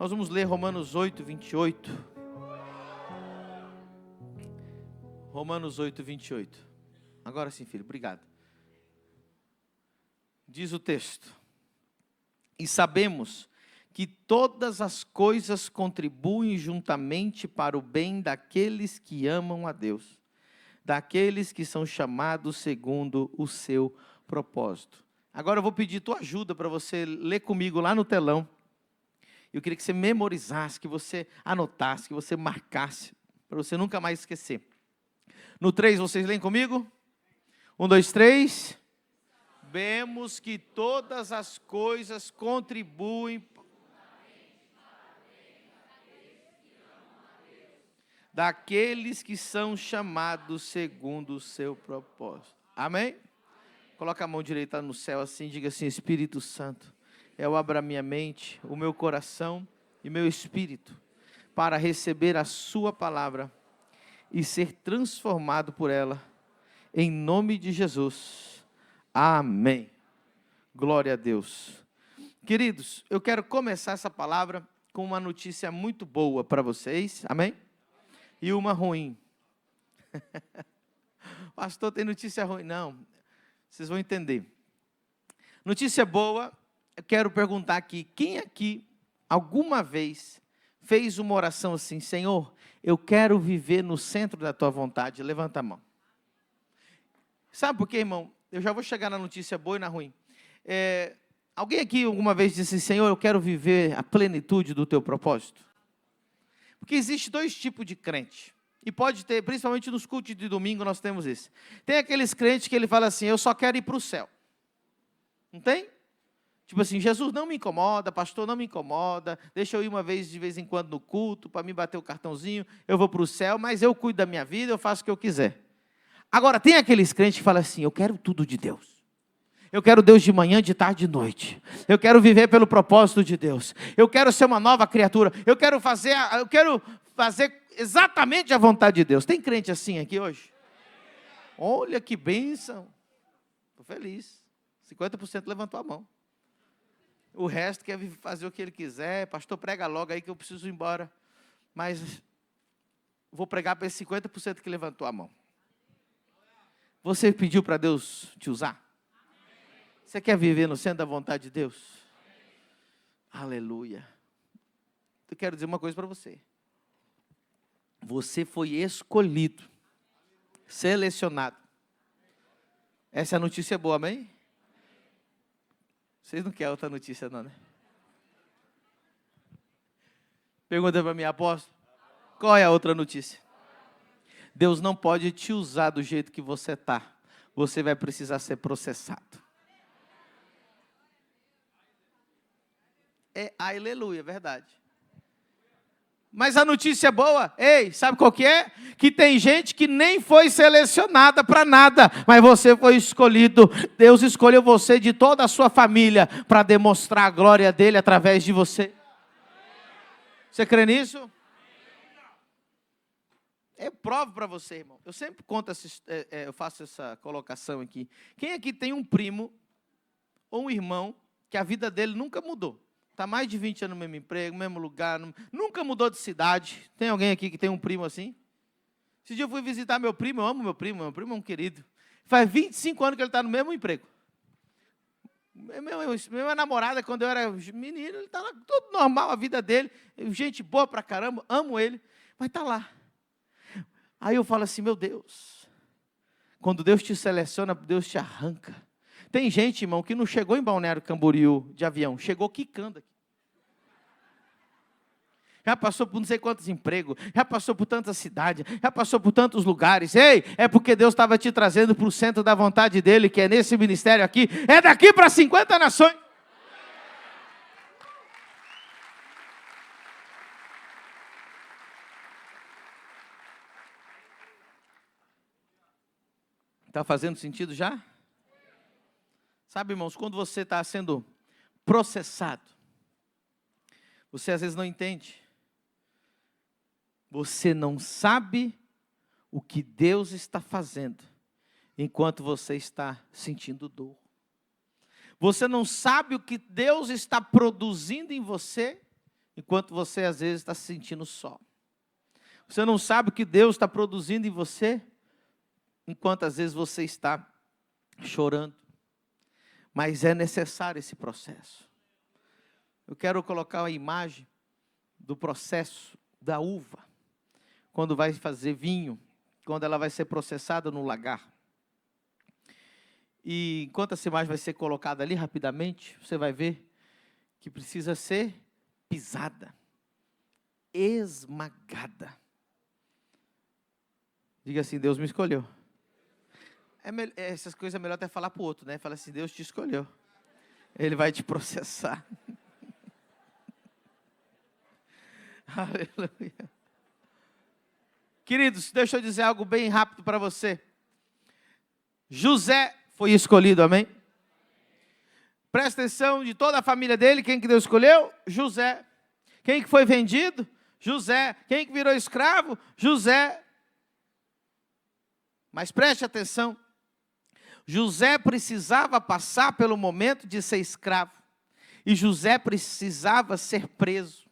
Nós vamos ler Romanos 8, 28. Romanos 8, 28. Agora sim, filho, obrigado. Diz o texto: e sabemos que todas as coisas contribuem juntamente para o bem daqueles que amam a Deus, daqueles que são chamados segundo o seu propósito. Agora eu vou pedir tua ajuda para você ler comigo lá no telão. Eu queria que você memorizasse, que você anotasse, que você marcasse, para você nunca mais esquecer. No 3, vocês leem comigo? 1, 2, 3. Vemos que todas as coisas contribuem daqueles que são chamados segundo o seu propósito. Amém? Coloca a mão direita no céu assim, diga assim: Espírito Santo, eu abro a minha mente, o meu coração e meu espírito para receber a sua palavra e ser transformado por ela, em nome de Jesus. Amém. Glória a Deus. Queridos, eu quero começar essa palavra com uma notícia muito boa para vocês, amém? E uma ruim. Pastor, tem notícia ruim? Não, vocês vão entender. Notícia boa, eu quero perguntar aqui: quem aqui alguma vez fez uma oração assim: Senhor, eu quero viver no centro da tua vontade? Levanta a mão. Sabe por quê, irmão? Eu já vou chegar na notícia boa e na ruim. Alguém aqui alguma vez disse: Senhor, eu quero viver a plenitude do teu propósito? Porque existe dois tipos de crente. E pode ter, principalmente nos cultos de domingo nós temos isso. Tem aqueles crentes que ele fala assim: eu só quero ir para o céu. Não tem? Tipo assim, Jesus não me incomoda, pastor não me incomoda, deixa eu ir uma vez de vez em quando no culto, para me bater o cartãozinho, eu vou para o céu, mas eu cuido da minha vida, eu faço o que eu quiser. Agora, tem aqueles crentes que falam assim: eu quero tudo de Deus. Eu quero Deus de manhã, de tarde, de noite. Eu quero viver pelo propósito de Deus. Eu quero ser uma nova criatura. Eu quero fazer exatamente a vontade de Deus. Tem crente assim aqui hoje? Olha que bênção. Estou feliz. 50% levantou a mão. O resto quer fazer o que ele quiser. Pastor, prega logo aí que eu preciso ir embora. Mas vou pregar para esse 50% que levantou a mão. Você pediu para Deus te usar? Você quer viver no centro da vontade de Deus? Aleluia. Eu quero dizer uma coisa para você. Você foi escolhido, selecionado. Essa é a notícia boa, amém? Vocês não querem outra notícia não, né? Pergunta para mim, apóstolo, qual é a outra notícia? Deus não pode te usar do jeito que você está. Você vai precisar ser processado. Aleluia, verdade. Mas a notícia boa, sabe qual que é? Que tem gente que nem foi selecionada para nada, mas você foi escolhido. Deus escolheu você de toda a sua família para demonstrar a glória dele através de você. Você crê nisso? Eu provo para você, irmão. Eu sempre conto, eu faço essa colocação aqui. Quem aqui tem um primo ou um irmão que a vida dele nunca mudou? Está mais de 20 anos no mesmo emprego, no mesmo lugar, nunca mudou de cidade. Tem alguém aqui que tem um primo assim? Esse dia eu fui visitar meu primo, eu amo meu primo é um querido. Faz 25 anos que ele está no mesmo emprego. Minha namorada, quando eu era menino, ele está lá, tudo normal, a vida dele, gente boa pra caramba, amo ele, mas está lá. Aí eu falo assim: meu Deus, quando Deus te seleciona, Deus te arranca. Tem gente, irmão, que não chegou em Balneário Camboriú de avião, chegou quicando aqui. Já passou por não sei quantos empregos, já passou por tantas cidades, já passou por tantos lugares. É porque Deus estava te trazendo para o centro da vontade dEle, que é nesse ministério aqui, é daqui para 50 nações. Está fazendo sentido já? Sabe, irmãos, quando você está sendo processado, você às vezes não entende. Você não sabe o que Deus está fazendo, enquanto você está sentindo dor. Você não sabe o que Deus está produzindo em você, enquanto você às vezes está se sentindo só. Você não sabe o que Deus está produzindo em você, enquanto às vezes você está chorando. Mas é necessário esse processo. Eu quero colocar uma imagem do processo da uva, quando vai fazer vinho, quando ela vai ser processada no lagar. E enquanto essa imagem vai ser colocada ali rapidamente, você vai ver que precisa ser pisada, esmagada. Diga assim: Deus me escolheu. Essas coisas é melhor até falar para o outro, né? Fala assim: Deus te escolheu. Ele vai te processar. Aleluia. Queridos, deixa eu dizer algo bem rápido para você. José foi escolhido, amém? Presta atenção, de toda a família dele, quem que Deus escolheu? José. Quem que foi vendido? José. Quem que virou escravo? José. Mas preste atenção, José precisava passar pelo momento de ser escravo, e José precisava ser preso.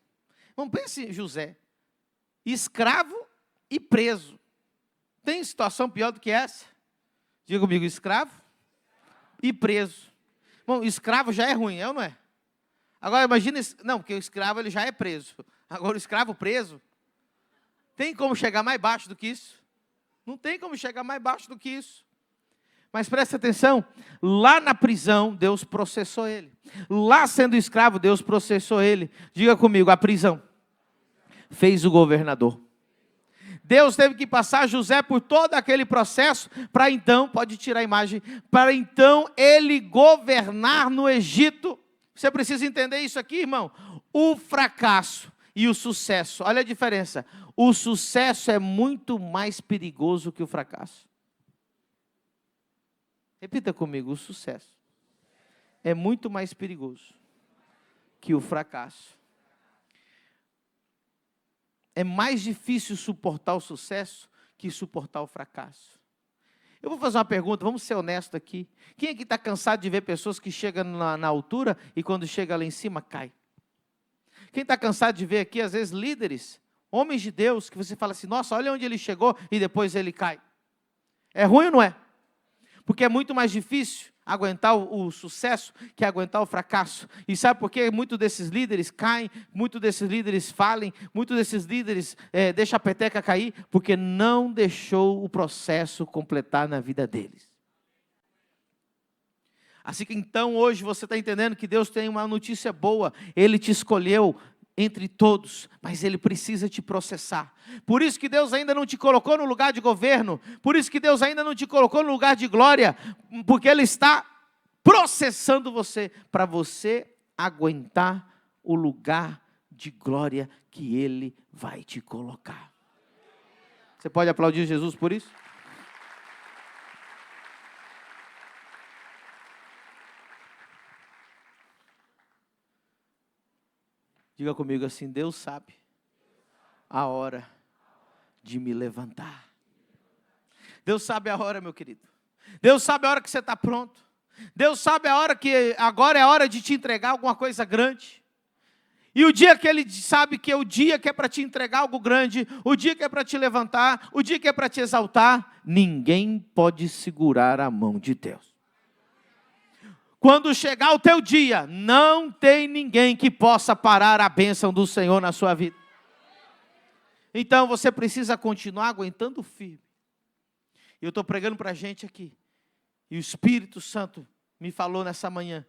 Vamos pensar em José, escravo e preso. Tem situação pior do que essa? Diga comigo: escravo e preso. Bom, escravo já é ruim, é ou não é? Agora imagina, não, porque o escravo ele já é preso. Agora o escravo preso, tem como chegar mais baixo do que isso? Não tem como chegar mais baixo do que isso. Mas presta atenção, lá na prisão, Deus processou ele. Lá sendo escravo, Deus processou ele. Diga comigo: a prisão fez o governador. Deus teve que passar José por todo aquele processo, para então, pode tirar a imagem, para então ele governar no Egito. Você precisa entender isso aqui, irmão. O fracasso e o sucesso, olha a diferença. O sucesso é muito mais perigoso que o fracasso. Repita comigo: o sucesso é muito mais perigoso que o fracasso. É mais difícil suportar o sucesso que suportar o fracasso. Eu vou fazer uma pergunta, vamos ser honestos aqui. Quem aqui está cansado de ver pessoas que chegam na altura e quando chega lá em cima cai? Quem está cansado de ver aqui, às vezes, líderes, homens de Deus, que você fala assim: nossa, olha onde ele chegou e depois ele cai. É ruim ou não é? Porque é muito mais difícil aguentar o sucesso que aguentar o fracasso. E sabe por que muitos desses líderes caem, muitos desses líderes falem, muitos desses líderes deixam a peteca cair? Porque não deixou o processo completar na vida deles. Assim que então hoje você está entendendo que Deus tem uma notícia boa. Ele te escolheu entre todos, mas Ele precisa te processar. Por isso que Deus ainda não te colocou no lugar de governo, por isso que Deus ainda não te colocou no lugar de glória, porque Ele está processando você, para você aguentar o lugar de glória que Ele vai te colocar. Você pode aplaudir Jesus por isso? Diga comigo assim: Deus sabe a hora de me levantar. Deus sabe a hora, meu querido. Deus sabe a hora que você está pronto. Deus sabe a hora que agora é a hora de te entregar alguma coisa grande. E o dia que Ele sabe que é o dia que é para te entregar algo grande, o dia que é para te levantar, o dia que é para te exaltar, ninguém pode segurar a mão de Deus. Quando chegar o teu dia, não tem ninguém que possa parar a bênção do Senhor na sua vida. Então você precisa continuar aguentando firme. Eu estou pregando para a gente aqui, e o Espírito Santo me falou nessa manhã,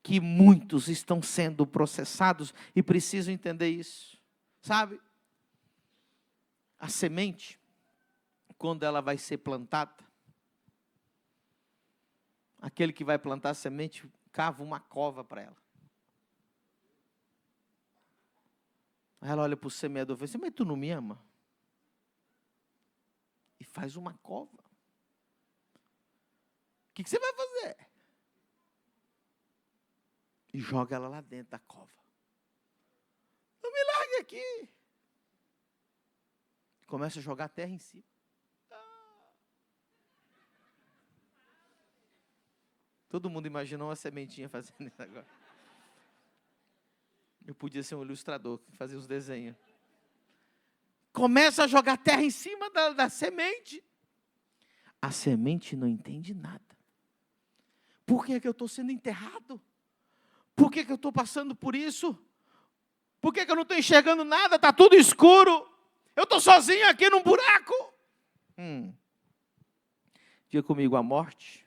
que muitos estão sendo processados e precisam entender isso. Sabe? A semente, quando ela vai ser plantada, aquele que vai plantar a semente, cava uma cova para ela. Aí ela olha para o semeador e fala assim: mas tu não me ama? E faz uma cova. O que você vai fazer? E joga ela lá dentro da cova. Não me largue aqui. Começa a jogar a terra em cima. Todo mundo imaginou uma sementinha fazendo isso agora. Eu podia ser um ilustrador, fazer os desenhos. Começa a jogar terra em cima da semente. A semente não entende nada. Por que eu estou sendo enterrado? Por que eu estou passando por isso? Por que eu não estou enxergando nada? Está tudo escuro. Eu estou sozinho aqui num buraco. Diga comigo, a morte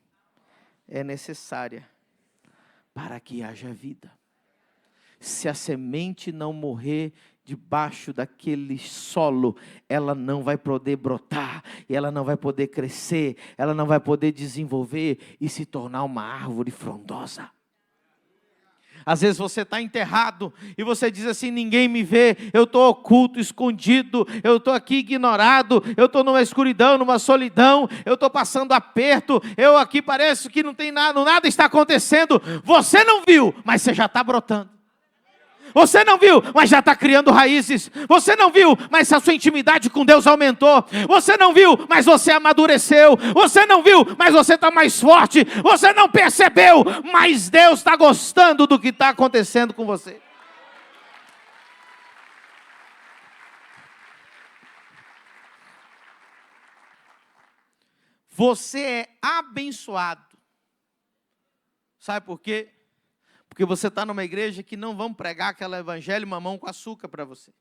é necessária para que haja vida. Se a semente não morrer debaixo daquele solo, ela não vai poder brotar, e ela não vai poder crescer, ela não vai poder desenvolver e se tornar uma árvore frondosa. Às vezes você está enterrado e você diz assim, ninguém me vê, eu estou oculto, escondido, eu estou aqui ignorado, eu estou numa escuridão, numa solidão, eu estou passando aperto, eu aqui parece que não tem nada, nada está acontecendo. Você não viu, mas você já está brotando. Você não viu, mas já está criando raízes. Você não viu, mas a sua intimidade com Deus aumentou. Você não viu, mas você amadureceu. Você não viu, mas você está mais forte. Você não percebeu, mas Deus está gostando do que está acontecendo com você. Você é abençoado. Sabe por quê? Porque você está numa igreja que não vão pregar aquele evangelho mamão com açúcar para você.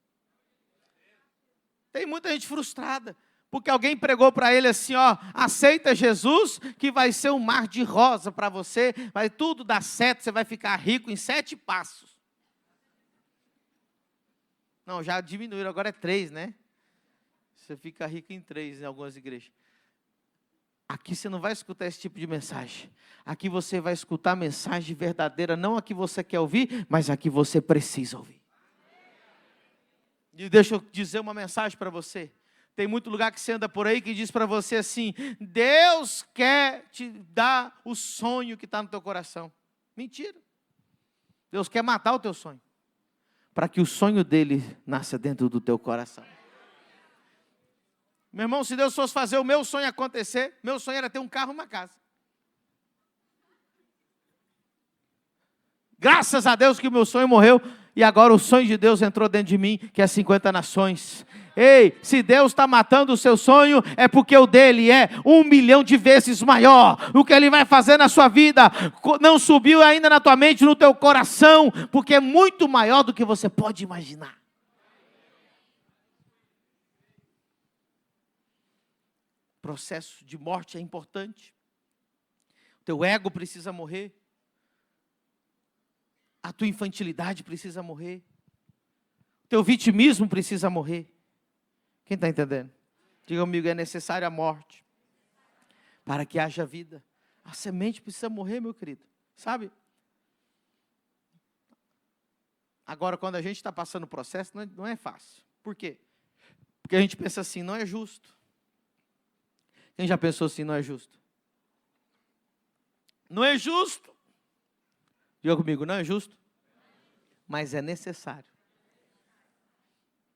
Tem muita gente frustrada, porque alguém pregou para ele assim, ó, aceita Jesus, que vai ser um mar de rosa para você, vai tudo dar certo, você vai ficar rico em 7 passos. Não, já diminuíram, agora é 3, né? Você fica rico em 3 em algumas igrejas. Aqui você não vai escutar esse tipo de mensagem. Aqui você vai escutar a mensagem verdadeira, não a que você quer ouvir, mas a que você precisa ouvir. E deixa eu dizer uma mensagem para você. Tem muito lugar que você anda por aí que diz para você assim, Deus quer te dar o sonho que está no teu coração. Mentira. Deus quer matar o teu sonho, para que o sonho dele nasça dentro do teu coração. Meu irmão, se Deus fosse fazer o meu sonho acontecer, meu sonho era ter um carro e uma casa. Graças a Deus que o meu sonho morreu, e agora o sonho de Deus entrou dentro de mim, que é 50 nações. Ei, se Deus está matando o seu sonho, é porque o dele é 1 milhão de vezes maior. O que ele vai fazer na sua vida, não subiu ainda na tua mente, no teu coração, porque é muito maior do que você pode imaginar. O processo de morte é importante. O teu ego precisa morrer. A tua infantilidade precisa morrer. O teu vitimismo precisa morrer. Quem está entendendo? Diga comigo, é necessária a morte para que haja vida. A semente precisa morrer, meu querido. Sabe? Agora, quando a gente está passando o processo, não é fácil. Por quê? Porque a gente pensa assim, não é justo. Quem já pensou assim, não é justo? Não é justo. Diga comigo, não é justo? Mas é necessário.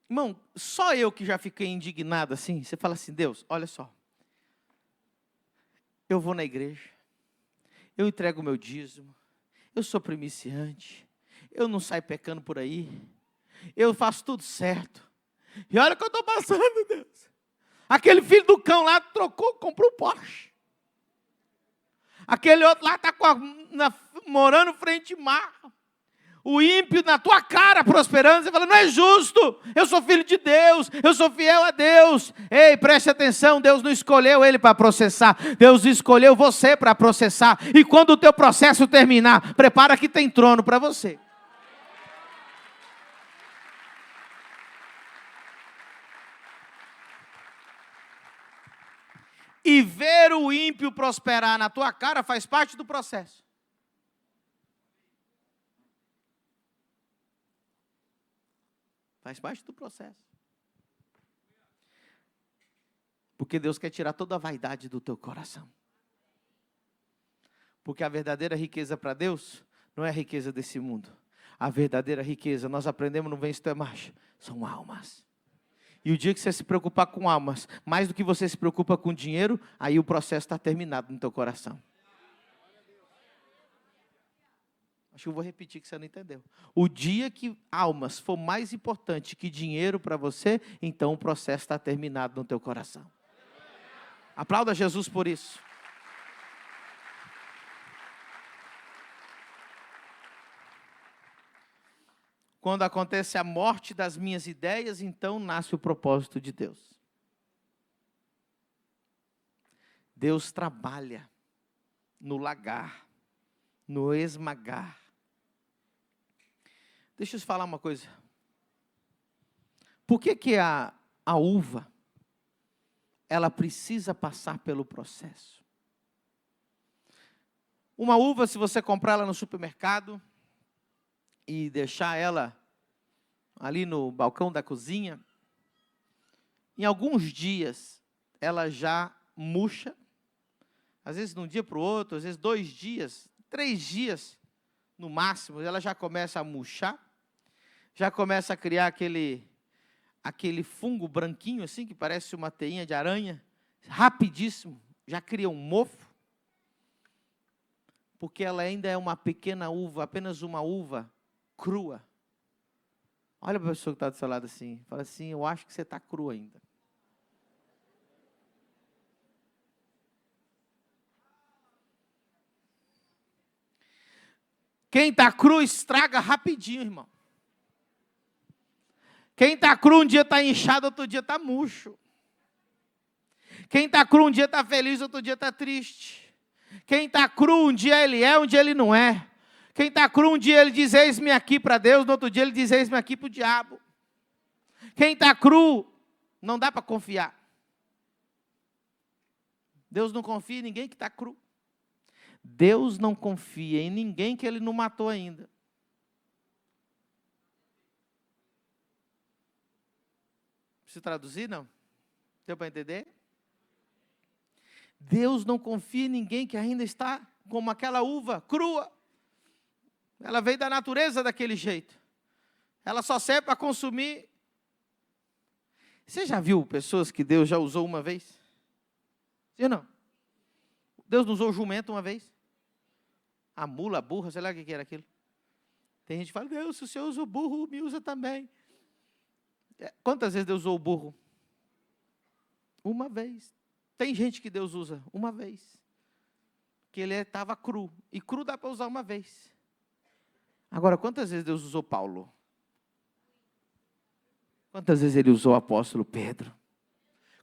Irmão, só eu que já fiquei indignado assim, você fala assim, Deus, olha só. Eu vou na igreja, eu entrego o meu dízimo, eu sou primiciante, eu não saio pecando por aí, eu faço tudo certo. E olha o que eu estou passando, Deus. Aquele filho do cão lá comprou um Porsche. Aquele outro lá está morando frente ao mar. O ímpio na tua cara prosperando. Você fala, não é justo. Eu sou filho de Deus. Eu sou fiel a Deus. Ei, preste atenção. Deus não escolheu ele para processar. Deus escolheu você para processar. E quando o teu processo terminar, prepara que tem trono para você. E ver o ímpio prosperar na tua cara faz parte do processo. Faz parte do processo. Porque Deus quer tirar toda a vaidade do teu coração. Porque a verdadeira riqueza para Deus não é a riqueza desse mundo. A verdadeira riqueza, nós aprendemos no Vence Tua Marcha, são almas. E o dia que você se preocupar com almas, mais do que você se preocupa com dinheiro, aí o processo está terminado no teu coração. Acho que eu vou repetir que você não entendeu. O dia que almas for mais importante que dinheiro para você, então o processo está terminado no teu coração. Aplauda Jesus por isso. Quando acontece a morte das minhas ideias, então nasce o propósito de Deus. Deus trabalha no lagar, no esmagar. Deixa eu te falar uma coisa. Por que a uva, ela precisa passar pelo processo? Uma uva, se você comprar ela no supermercado e deixar ela ali no balcão da cozinha, em alguns dias ela já murcha, às vezes de um dia para o outro, às vezes 2 dias, 3 dias no máximo, ela já começa a murchar, já começa a criar aquele fungo branquinho assim, que parece uma teinha de aranha, rapidíssimo, já cria um mofo, porque ela ainda é uma pequena uva, apenas uma uva crua. Olha para a pessoa que está do seu lado assim, fala assim, eu acho que você está cru ainda. Quem está cru estraga rapidinho, irmão. Quem está cru um dia está inchado, outro dia está murcho. Quem está cru um dia está feliz, outro dia está triste. Quem está cru um dia ele é, um dia ele não é. Quem está cru um dia ele diz, eis-me aqui para Deus, no outro dia ele diz, eis-me aqui para o diabo. Quem está cru, não dá para confiar. Deus não confia em ninguém que está cru. Deus não confia em ninguém que ele não matou ainda. Preciso traduzir, não? Deu para entender? Deus não confia em ninguém que ainda está como aquela uva crua. Ela veio da natureza daquele jeito. Ela só serve para consumir. Você já viu pessoas que Deus já usou uma vez? Sim ou não? Deus não usou o jumento uma vez? A mula, a burra, sei lá o que era aquilo. Tem gente que fala, Deus, se o Senhor usa o burro, me usa também. Quantas vezes Deus usou o burro? Uma vez. Tem gente que Deus usa uma vez. Que ele estava cru. E cru dá para usar uma vez. Agora, quantas vezes Deus usou Paulo? Quantas vezes ele usou o apóstolo Pedro?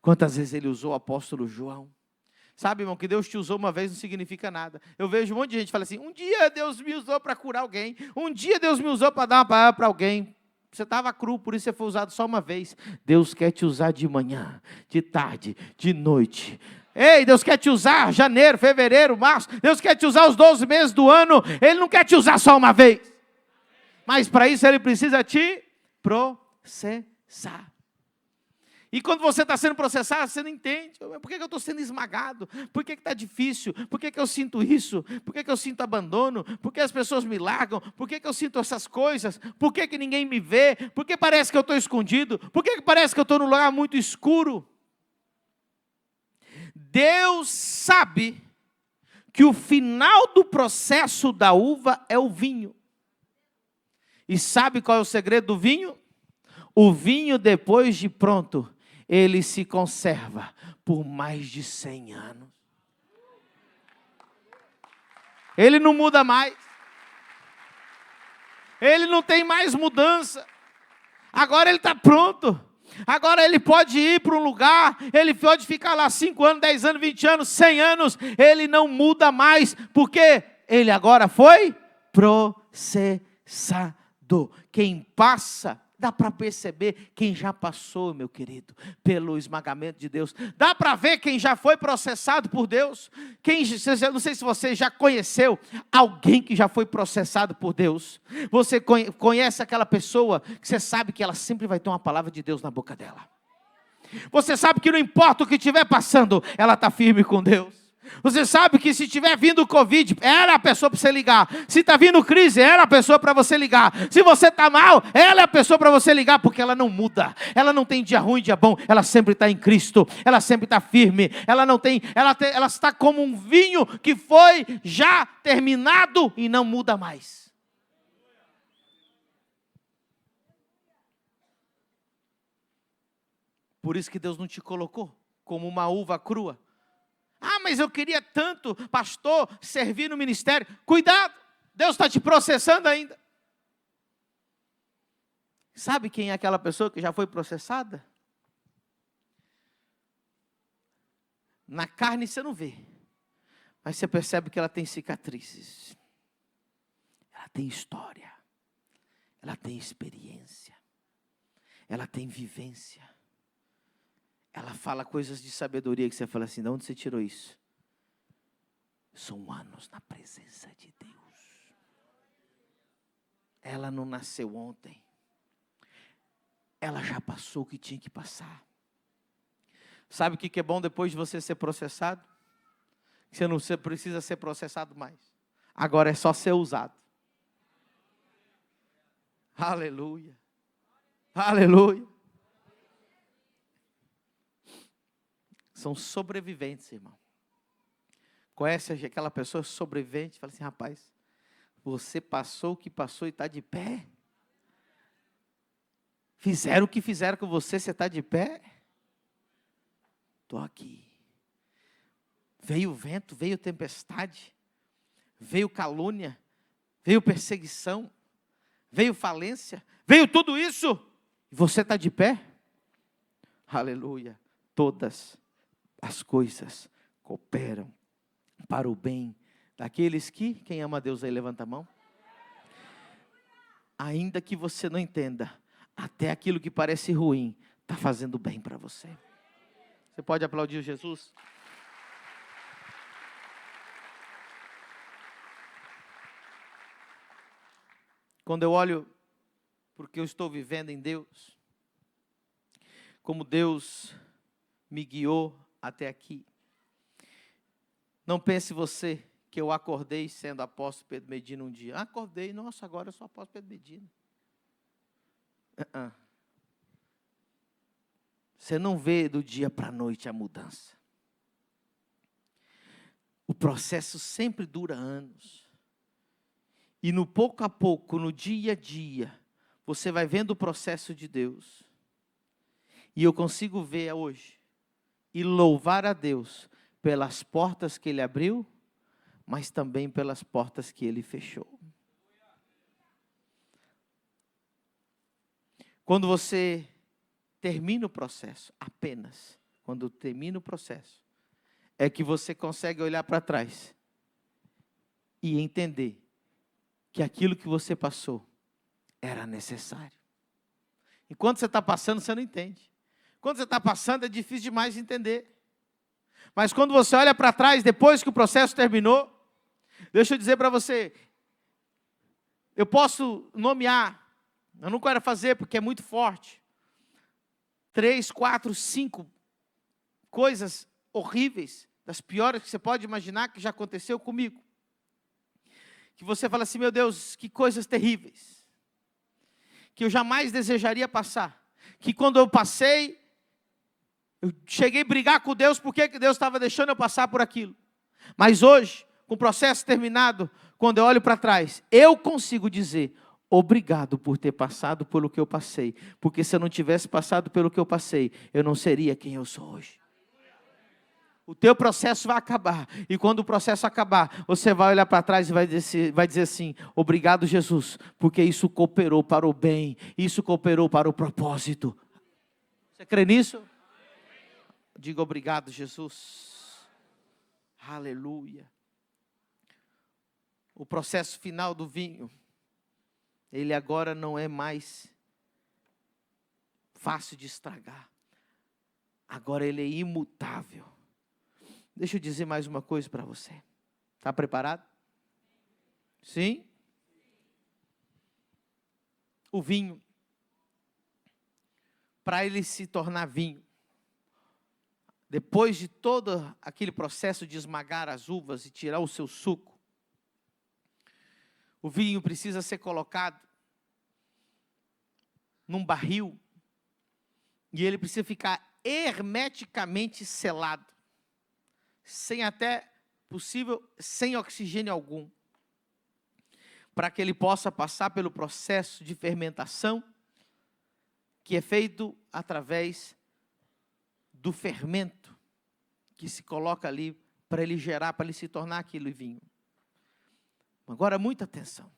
Quantas vezes ele usou o apóstolo João? Sabe, irmão, que Deus te usou uma vez não significa nada. Eu vejo um monte de gente que fala assim, um dia Deus me usou para curar alguém. Um dia Deus me usou para dar uma palavra para alguém. Você estava cru, por isso você foi usado só uma vez. Deus quer te usar de manhã, de tarde, de noite. Ei, Deus quer te usar janeiro, fevereiro, março. Deus quer te usar os 12 meses do ano. Ele não quer te usar só uma vez. Mas para isso Ele precisa te processar. E quando você está sendo processado, você não entende. Por que eu estou sendo esmagado? Por que está difícil? Por que eu sinto isso? Por que eu sinto abandono? Por que as pessoas me largam? Por que eu sinto essas coisas? Por que ninguém me vê? Por que parece que eu estou escondido? Por que parece que eu estou num lugar muito escuro? Deus sabe que o final do processo da uva é o vinho. E sabe qual é o segredo do vinho? O vinho, depois de pronto, ele se conserva por mais de 100 anos. Ele não muda mais. Ele não tem mais mudança. Agora ele está pronto. Agora ele pode ir para um lugar, ele pode ficar lá 5 anos, 10 anos, 20 anos, 100 anos. Ele não muda mais, porque ele agora foi processado. Quem passa, dá para perceber quem já passou, meu querido, pelo esmagamento de Deus. Dá para ver quem já foi processado por Deus. Não sei se você já conheceu alguém que já foi processado por Deus. Você conhece aquela pessoa que você sabe que ela sempre vai ter uma palavra de Deus na boca dela. Você sabe que não importa o que estiver passando, ela está firme com Deus. Você sabe que se estiver vindo o Covid, ela é a pessoa para você ligar. Se está vindo crise, ela é a pessoa para você ligar. Se você está mal, ela é a pessoa para você ligar, porque ela não muda. Ela não tem dia ruim, dia bom. Ela sempre está em Cristo. Ela sempre está firme. Ela está como um vinho que foi já terminado e não muda mais. Por isso que Deus não te colocou como uma uva crua. Ah, mas eu queria tanto, pastor, servir no ministério. Cuidado, Deus está te processando ainda. Sabe quem é aquela pessoa que já foi processada? Na carne você não vê, mas você percebe que ela tem cicatrizes. Ela tem história. Ela tem experiência. Ela tem vivência. Ela fala coisas de sabedoria que você fala assim, de onde você tirou isso? São anos na presença de Deus. Ela não nasceu ontem. Ela já passou o que tinha que passar. Sabe o que é bom depois de você ser processado? Você não precisa ser processado mais. Agora é só ser usado. Aleluia. Aleluia. São sobreviventes, irmão. Conhece aquela pessoa sobrevivente? Fala assim, rapaz, você passou o que passou e está de pé? Fizeram o que fizeram com você, você está de pé? Estou aqui. Veio vento, veio tempestade, veio calúnia, veio perseguição, veio falência, veio tudo isso, e você está de pé? Aleluia. Todas as coisas cooperam para o bem daqueles que, quem ama a Deus aí, levanta a mão. Ainda que você não entenda, até aquilo que parece ruim, está fazendo bem para você. Você pode aplaudir Jesus? Quando eu olho porque eu estou vivendo em Deus, como Deus me guiou até aqui. Não pense você que eu acordei sendo apóstolo Pedro Medina um dia. Acordei, nossa, agora eu sou apóstolo Pedro Medina. Você não vê do dia para a noite a mudança. O processo sempre dura anos. E no pouco a pouco, no dia a dia, você vai vendo o processo de Deus. E eu consigo ver hoje e louvar a Deus pelas portas que Ele abriu, mas também pelas portas que Ele fechou. Quando você termina o processo, apenas quando termina o processo, é que você consegue olhar para trás e entender que aquilo que você passou era necessário. Enquanto você está passando, você não entende. Quando você está passando, é difícil demais de entender. Mas quando você olha para trás, depois que o processo terminou, deixa eu dizer para você, eu posso nomear, eu não quero fazer porque é muito forte, 3, 4, 5 coisas horríveis, das piores que você pode imaginar que já aconteceu comigo. Que você fala assim, meu Deus, que coisas terríveis, que eu jamais desejaria passar, que quando eu passei, eu cheguei a brigar com Deus, porque Deus estava deixando eu passar por aquilo. Mas hoje, com o processo terminado, quando eu olho para trás, eu consigo dizer, obrigado por ter passado pelo que eu passei, porque se eu não tivesse passado pelo que eu passei, eu não seria quem eu sou hoje. O teu processo vai acabar, e quando o processo acabar, você vai olhar para trás e vai dizer assim, obrigado Jesus, porque isso cooperou para o bem, isso cooperou para o propósito. Você crê nisso? Diga obrigado Jesus. Aleluia. O processo final do vinho, ele agora não é mais fácil de estragar, agora ele é imutável. Deixa eu dizer mais uma coisa para você. Está preparado? Sim? O vinho, para ele se tornar vinho, depois de todo aquele processo de esmagar as uvas e tirar o seu suco, o vinho precisa ser colocado num barril e ele precisa ficar hermeticamente selado. Sem até possível, sem oxigênio algum, para que ele possa passar pelo processo de fermentação, que é feito através do fermento que se coloca ali para ele gerar, para ele se tornar aquilo vinho. Agora, muita atenção.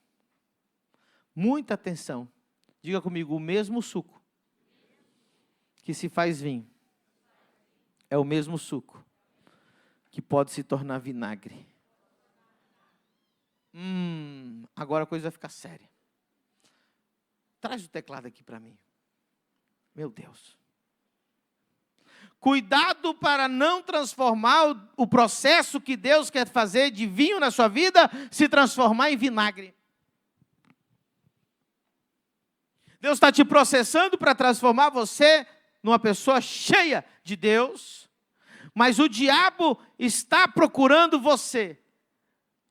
Muita atenção. Diga comigo, o mesmo suco que se faz vinho é o mesmo suco que pode se tornar vinagre. Agora a coisa vai ficar séria. Traz o teclado aqui para mim. Meu Deus. Cuidado para não transformar o processo que Deus quer fazer de vinho na sua vida, se transformar em vinagre. Deus está te processando para transformar você numa pessoa cheia de Deus, mas o diabo está procurando você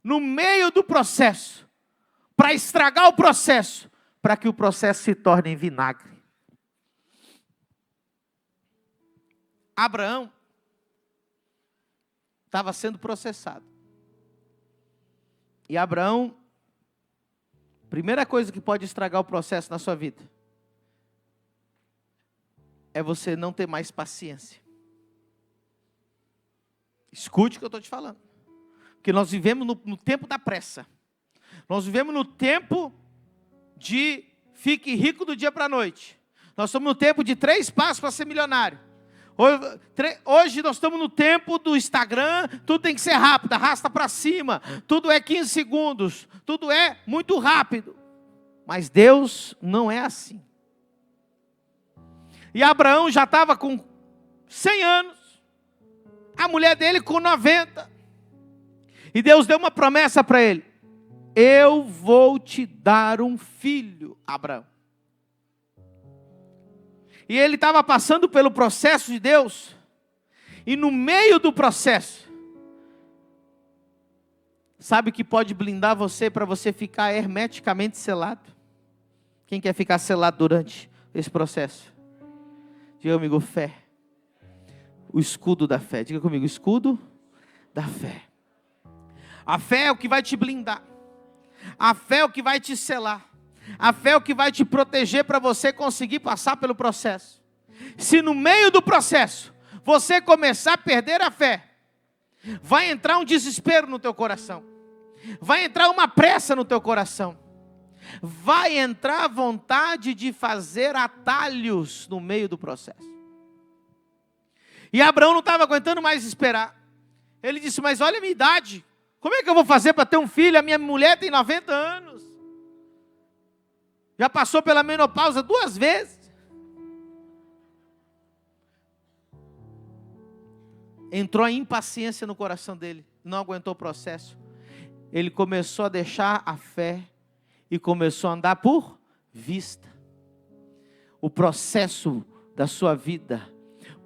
no meio do processo, para estragar o processo, para que o processo se torne em vinagre. Abraão estava sendo processado. E Abraão, primeira coisa que pode estragar o processo na sua vida, é você não ter mais paciência. Escute o que eu estou te falando. Porque nós vivemos no tempo da pressa. Nós vivemos no tempo de fique rico do dia para a noite. Nós estamos no tempo de 3 passos para ser milionário. Hoje nós estamos no tempo do Instagram, tudo tem que ser rápido, arrasta para cima, tudo é 15 segundos, tudo é muito rápido. Mas Deus não é assim. E Abraão já estava com 100 anos, a mulher dele com 90. E Deus deu uma promessa para ele: eu vou te dar um filho, Abraão. E ele estava passando pelo processo de Deus. E no meio do processo, sabe o que pode blindar você para você ficar hermeticamente selado? Quem quer ficar selado durante esse processo? Diga comigo, fé. O escudo da fé. Diga comigo, escudo da fé. A fé é o que vai te blindar. A fé é o que vai te selar. A fé é o que vai te proteger para você conseguir passar pelo processo. Se no meio do processo você começar a perder a fé, vai entrar um desespero no teu coração. Vai entrar uma pressa no teu coração. Vai entrar a vontade de fazer atalhos no meio do processo. E Abraão não estava aguentando mais esperar. Ele disse, mas olha a minha idade. Como é que eu vou fazer para ter um filho? A minha mulher tem 90 anos. Já passou pela menopausa 2 vezes. Entrou a impaciência no coração dele. Não aguentou o processo. Ele começou a deixar a fé e começou a andar por vista. O processo da sua vida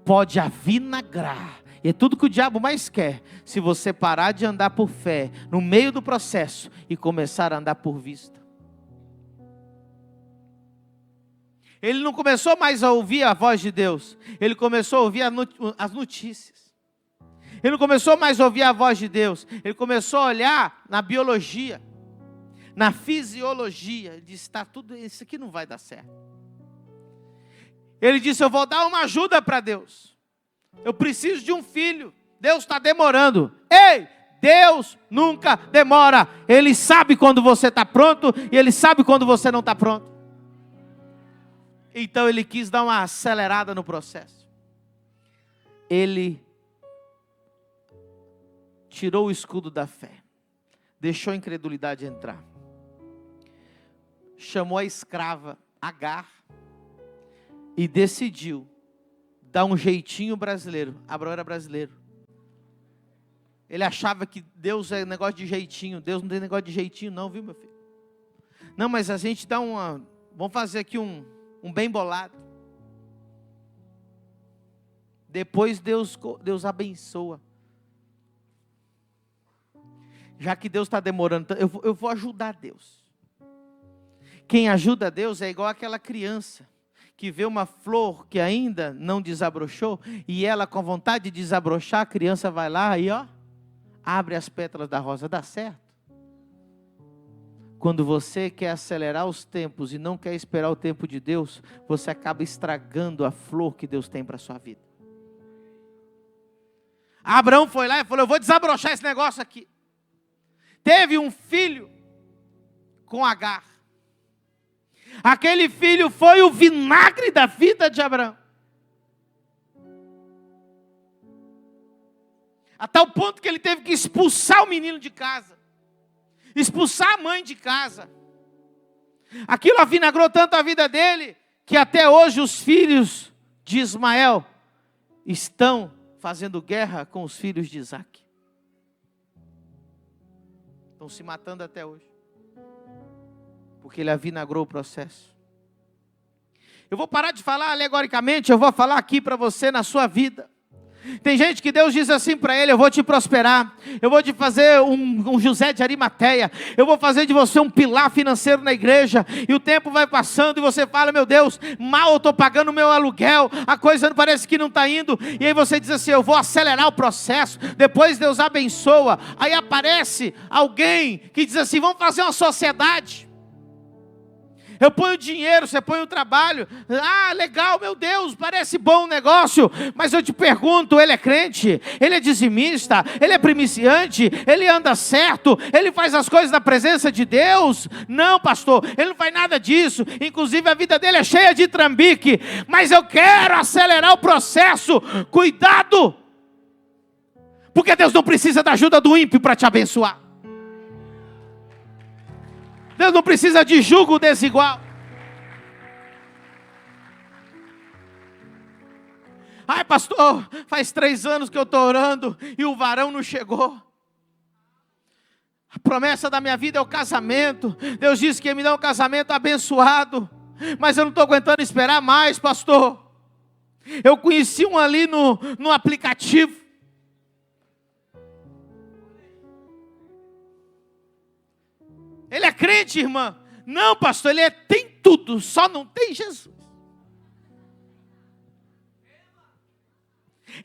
pode avinagrar. E é tudo que o diabo mais quer. Se você parar de andar por fé no meio do processo e começar a andar por vista. Ele não começou mais a ouvir a voz de Deus. Ele começou a ouvir as notícias. Ele não começou mais a ouvir a voz de Deus. Ele começou a olhar na biologia, na fisiologia. Ele disse, tá, tudo isso aqui não vai dar certo. Ele disse, eu vou dar uma ajuda para Deus. Eu preciso de um filho. Deus está demorando. Ei, Deus nunca demora. Ele sabe quando você está pronto e Ele sabe quando você não está pronto. Então ele quis dar uma acelerada no processo. Ele tirou o escudo da fé. Deixou a incredulidade entrar. Chamou a escrava Agar. E decidiu dar um jeitinho brasileiro. Abraão era brasileiro. Ele achava que Deus é negócio de jeitinho. Deus não tem negócio de jeitinho não, viu meu filho? Não, mas a gente dá vamos fazer aqui um bem bolado. Depois Deus abençoa. Já que Deus está demorando, eu vou ajudar Deus. Quem ajuda Deus é igual aquela criança que vê uma flor que ainda não desabrochou, e ela com vontade de desabrochar, a criança vai lá e abre as pétalas da rosa. Dá certo? Quando você quer acelerar os tempos e não quer esperar o tempo de Deus, você acaba estragando a flor que Deus tem para a sua vida. Abraão foi lá e falou: eu vou desabrochar esse negócio aqui. Teve um filho com Agar. Aquele filho foi o vinagre da vida de Abraão. A tal ponto que ele teve que expulsar o menino de casa. Expulsar a mãe de casa. Aquilo avinagrou tanto a vida dele, que até hoje os filhos de Ismael estão fazendo guerra com os filhos de Isaac. Estão se matando até hoje. Porque ele avinagrou o processo. Eu vou parar de falar alegoricamente, eu vou falar aqui para você na sua vida. Tem gente que Deus diz assim para ele: eu vou te prosperar, eu vou te fazer um José de Arimateia, eu vou fazer de você um pilar financeiro na igreja. E o tempo vai passando e você fala: meu Deus, mal eu estou pagando o meu aluguel, a coisa parece que não está indo. E aí você diz assim: eu vou acelerar o processo. Depois Deus abençoa. Aí aparece alguém que diz assim: vamos fazer uma sociedade. Eu ponho dinheiro, você põe o trabalho. Ah, legal, meu Deus, parece bom o negócio. Mas eu te pergunto, ele é crente? Ele é dizimista? Ele é primiciante? Ele anda certo? Ele faz as coisas na presença de Deus? Não, pastor, ele não faz nada disso. Inclusive a vida dele é cheia de trambique. Mas eu quero acelerar o processo. Cuidado! Porque Deus não precisa da ajuda do ímpio para te abençoar. Deus não precisa de jugo desigual. Ai, pastor, faz 3 anos que eu estou orando e o varão não chegou. A promessa da minha vida é o casamento. Deus disse que ia me dar um casamento abençoado. Mas eu não estou aguentando esperar mais, pastor. Eu conheci um ali no aplicativo. Ele é crente, irmã? Não, pastor, ele tem tudo, só não tem Jesus.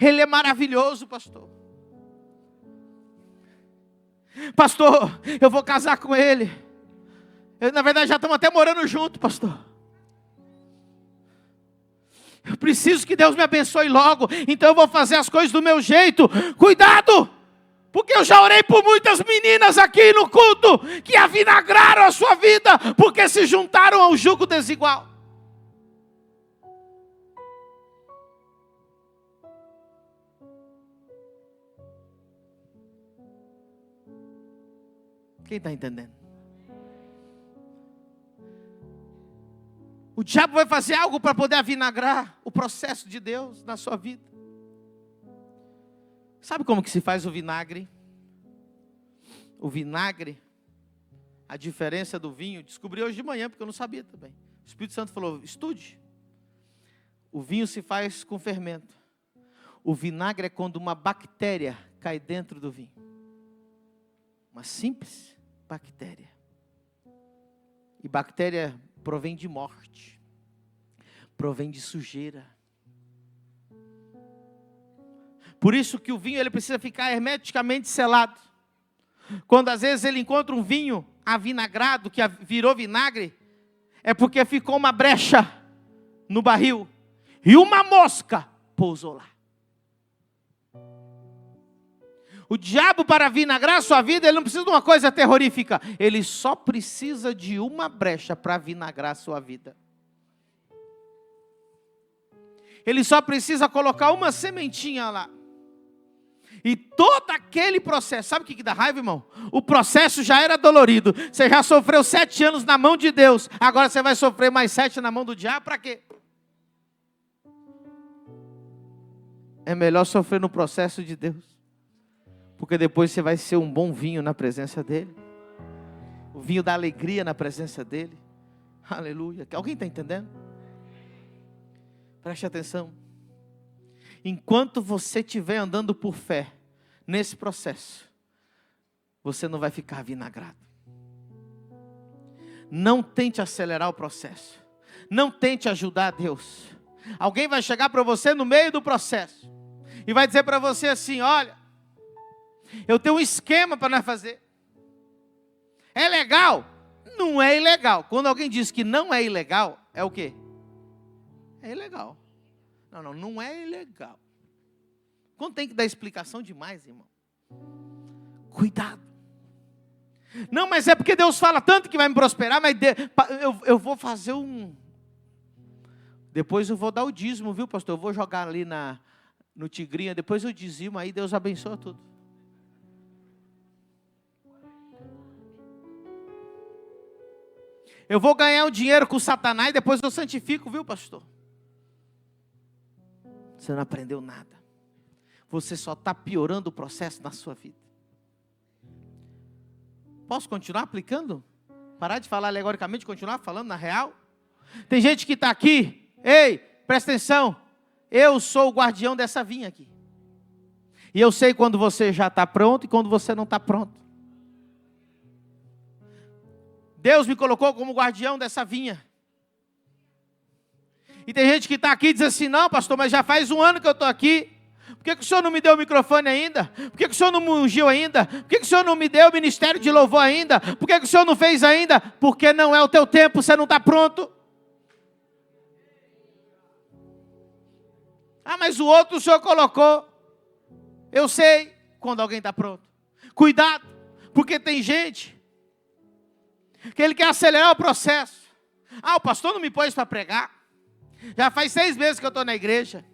Ele é maravilhoso, pastor. Pastor, eu vou casar com ele. Na verdade, já estamos até morando junto, pastor. Eu preciso que Deus me abençoe logo, então eu vou fazer as coisas do meu jeito. Cuidado! Porque eu já orei por muitas meninas aqui no culto que avinagraram a sua vida porque se juntaram ao jugo desigual. Quem está entendendo? O diabo vai fazer algo para poder avinagrar o processo de Deus na sua vida. Sabe como que se faz o vinagre? O vinagre, a diferença do vinho, descobri hoje de manhã, porque eu não sabia também. O Espírito Santo falou: estude. O vinho se faz com fermento. O vinagre é quando uma bactéria cai dentro do vinho. Uma simples bactéria. E bactéria provém de morte. Provém de sujeira. Por isso que o vinho ele precisa ficar hermeticamente selado. Quando às vezes ele encontra um vinho avinagrado, que virou vinagre, é porque ficou uma brecha no barril. E uma mosca pousou lá. O diabo, para vinagrar a sua vida, ele não precisa de uma coisa terrorífica. Ele só precisa de uma brecha para vinagrar a sua vida. Ele só precisa colocar uma sementinha lá. E todo aquele processo, sabe o que dá raiva, irmão? O processo já era dolorido. Você já sofreu 7 anos na mão de Deus. Agora você vai sofrer mais 7 na mão do diabo, para quê? É melhor sofrer no processo de Deus. Porque depois você vai ser um bom vinho na presença dEle. O vinho da alegria na presença dEle. Aleluia. Alguém está entendendo? Preste atenção. Enquanto você estiver andando por fé, nesse processo, você não vai ficar vinagrado. Não tente acelerar o processo. Não tente ajudar a Deus. Alguém vai chegar para você no meio do processo e vai dizer para você assim: olha, eu tenho um esquema para nós fazer. É legal? Não é ilegal. Quando alguém diz que não é ilegal, é o quê? É ilegal. Não é ilegal. Quando tem que dar explicação demais, irmão. Cuidado. Não, mas é porque Deus fala tanto que vai me prosperar, mas eu vou fazer Depois eu vou dar o dízimo, viu, pastor? Eu vou jogar ali no Tigrinha, depois eu dizimo, aí Deus abençoa tudo. Eu vou ganhar o dinheiro com Satanás, depois eu santifico, viu, pastor? Você não aprendeu nada. Você só está piorando o processo na sua vida. Posso continuar aplicando? Parar de falar alegoricamente, continuar falando na real? Tem gente que está aqui, ei, presta atenção, eu sou o guardião dessa vinha aqui. E eu sei quando você já está pronto e quando você não está pronto. Deus me colocou como guardião dessa vinha. E tem gente que está aqui e diz assim, não, pastor, mas já faz 1 ano que eu estou aqui. Por que o senhor não me deu o microfone ainda? Por que o senhor não me ungiu ainda? Por que o senhor não me deu o ministério de louvor ainda? Por que o senhor não fez ainda? Porque não é o teu tempo, você não está pronto. Ah, mas o outro o senhor colocou. Eu sei quando alguém está pronto. Cuidado, porque tem gente que ele quer acelerar o processo. Ah, o pastor não me pôs para pregar. Já faz 6 meses que eu estou na igreja.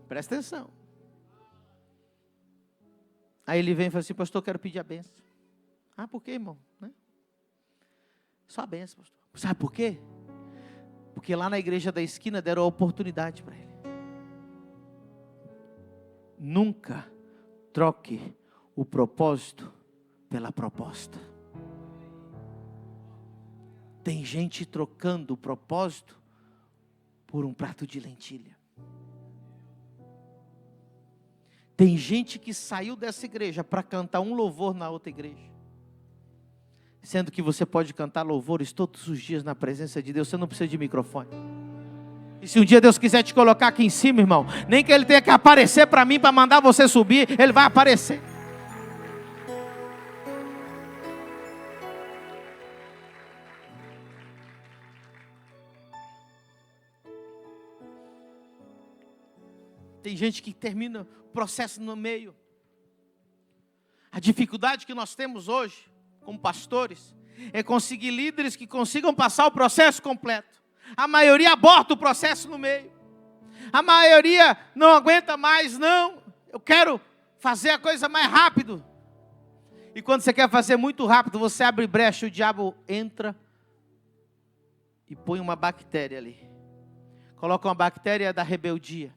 Presta atenção. Aí ele vem e fala assim, pastor, eu quero pedir a benção. Ah, por quê, irmão? Só a benção, pastor. Sabe por quê? Porque lá na igreja da esquina deram a oportunidade para ele. Nunca troque o propósito pela proposta. Tem gente trocando o propósito por um prato de lentilha. Tem gente que saiu dessa igreja para cantar um louvor na outra igreja. Sendo que você pode cantar louvores todos os dias na presença de Deus, você não precisa de microfone. E se um dia Deus quiser te colocar aqui em cima, irmão, nem que Ele tenha que aparecer para mim, para mandar você subir, Ele vai aparecer. Tem gente que termina o processo no meio. A dificuldade que nós temos hoje, como pastores, é conseguir líderes que consigam passar o processo completo. A maioria aborta o processo no meio. A maioria não aguenta mais, não. Eu quero fazer a coisa mais rápido. E quando você quer fazer muito rápido, você abre brecha, o diabo entra e põe uma bactéria ali. Coloca uma bactéria da rebeldia.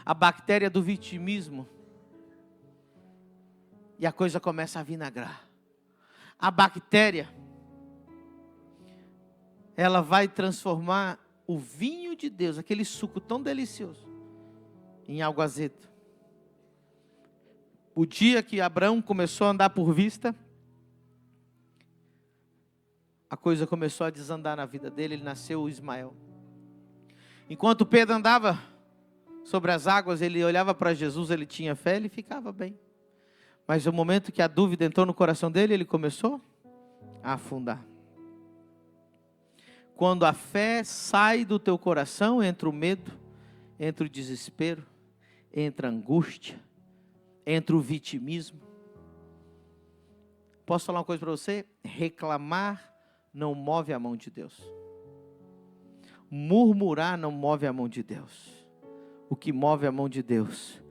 A bactéria do vitimismo. E a coisa começa a vinagrar. A bactéria, ela vai transformar o vinho de Deus, aquele suco tão delicioso, em algo azedo. O dia que Abraão começou a andar por vista, a coisa começou a desandar na vida dele, ele nasceu o Ismael. Enquanto Pedro andava sobre as águas, ele olhava para Jesus, ele tinha fé, ele ficava bem. Mas no momento que a dúvida entrou no coração dele, ele começou a afundar. Quando a fé sai do teu coração, entra o medo, entra o desespero, entra a angústia, entra o vitimismo. Posso falar uma coisa para você? Reclamar não move a mão de Deus. Murmurar não move a mão de Deus. O que move a mão de Deus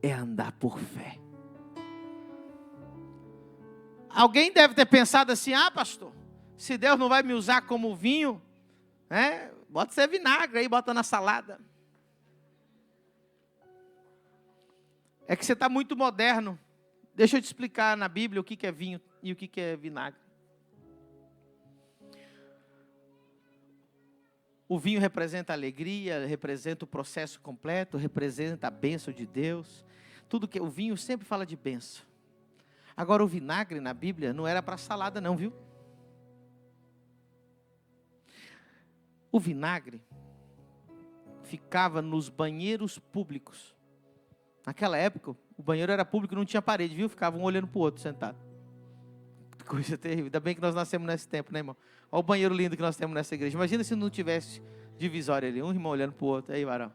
é andar por fé. Alguém deve ter pensado assim, ah, pastor, se Deus não vai me usar como vinho, bota ser vinagre aí, bota na salada. É que você está muito moderno. Deixa eu te explicar na Bíblia o que é vinho e o que é vinagre. O vinho representa a alegria, representa o processo completo, representa a bênção de Deus. O vinho sempre fala de bênção. Agora o vinagre na Bíblia não era para salada não, viu? O vinagre ficava nos banheiros públicos. Naquela época, o banheiro era público, não tinha parede, viu? Ficava um olhando para o outro, sentado. Coisa terrível. Ainda bem que nós nascemos nesse tempo, né, irmão? Olha o banheiro lindo que nós temos nessa igreja. Imagina se não tivesse divisória ali, um irmão olhando para o outro. Aí, varão.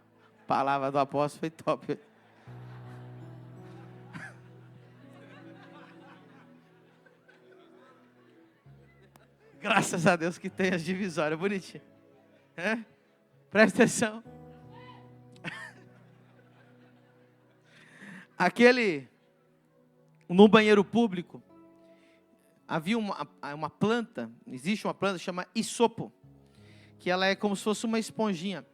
palavra do apóstolo foi top. Graças a Deus que tem as divisórias, bonitinho. É? Presta atenção. No banheiro público, havia uma planta, existe uma planta chamada isopo, que ela é como se fosse uma esponjinha.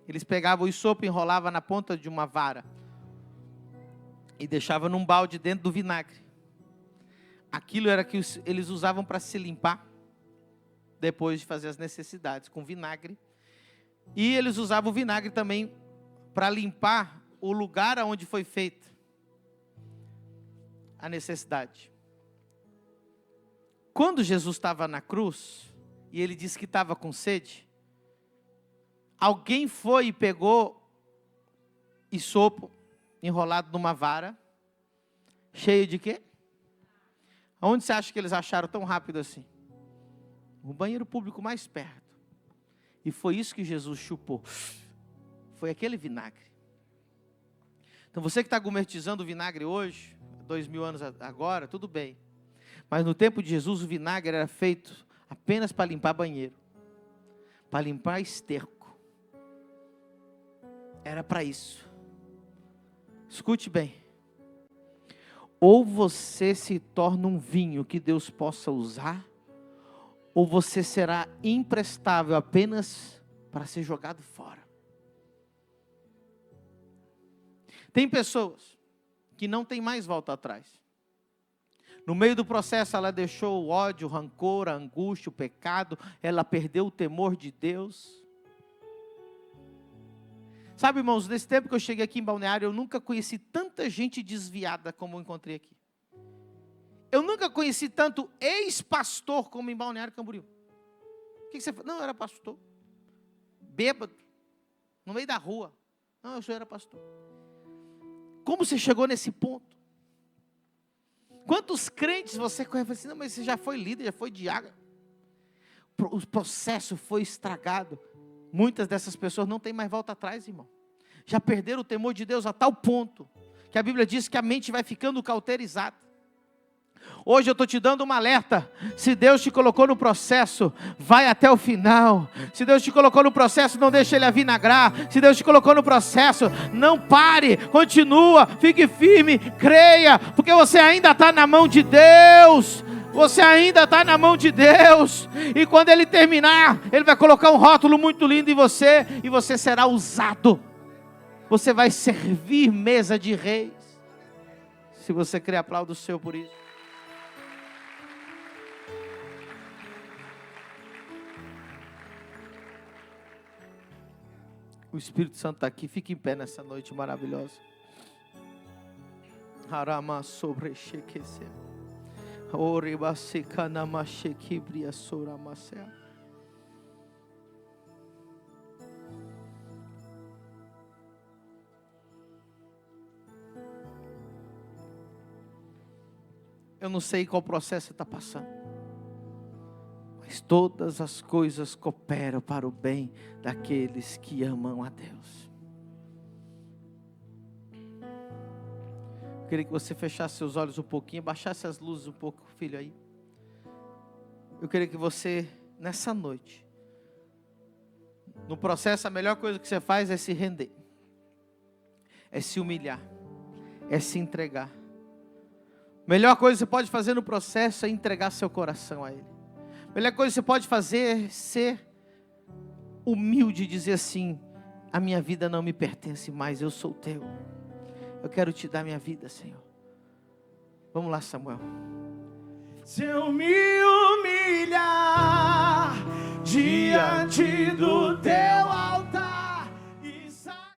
Eles pegavam o isopo, enrolavam na ponta de uma vara e deixavam num balde dentro do vinagre. Aquilo era que eles usavam para se limpar, depois de fazer as necessidades, com vinagre. E eles usavam o vinagre também para limpar o lugar onde foi feita a necessidade. Quando Jesus estava na cruz, e ele disse que estava com sede, alguém foi e pegou isopo, enrolado numa vara, cheio de quê? Aonde você acha que eles acharam tão rápido assim? No banheiro público mais perto. E foi isso que Jesus chupou. Foi aquele vinagre. Então você que está gourmetizando o vinagre hoje, 2000 anos agora, tudo bem. Mas no tempo de Jesus o vinagre era feito apenas para limpar banheiro. Para limpar esterco. Era para isso. Escute bem. Ou você se torna um vinho que Deus possa usar, ou você será imprestável apenas para ser jogado fora. Tem pessoas que não tem mais volta atrás. No meio do processo ela deixou o ódio, o rancor, a angústia, o pecado, ela perdeu o temor de Deus. Sabe, irmãos, nesse tempo que eu cheguei aqui em Balneário, eu nunca conheci tanta gente desviada como eu encontrei aqui. Eu nunca conheci tanto ex-pastor como em Balneário Camboriú. O que você fala? Não, eu era pastor. Bêbado. No meio da rua. Não, eu só era pastor. Como você chegou nesse ponto? Quantos crentes você conhece? Assim, não, mas você já foi líder, já foi diácono. O processo foi estragado. Muitas dessas pessoas não têm mais volta atrás, irmão. Já perderam o temor de Deus a tal ponto que a Bíblia diz que a mente vai ficando cauterizada. Hoje eu estou te dando um alerta. Se Deus te colocou no processo, vai até o final. Se Deus te colocou no processo, não deixe ele avinagrar. Se Deus te colocou no processo, não pare, continua, fique firme, creia, porque você ainda está na mão de Deus. Você ainda está na mão de Deus. E quando Ele terminar, Ele vai colocar um rótulo muito lindo em você, e você será usado. Você vai servir mesa de reis. Se você crê, aplauda o Senhor por isso. O Espírito Santo está aqui. Fique em pé nessa noite maravilhosa. Harama sobre shequece. Oriba sekanama shekibria soramasea. Eu não sei qual processo você está passando, mas todas as coisas cooperam para o bem daqueles que amam a Deus. Eu queria que você fechasse seus olhos um pouquinho, baixasse as luzes um pouco, filho, aí. Eu queria que você, nessa noite, no processo, a melhor coisa que você faz é se render, é se humilhar, é se entregar. A melhor coisa que você pode fazer no processo é entregar seu coração a Ele. A melhor coisa que você pode fazer é ser humilde e dizer assim: a minha vida não me pertence mais, eu sou teu. Eu quero te dar minha vida, Senhor. Vamos lá, Samuel. Ser humilde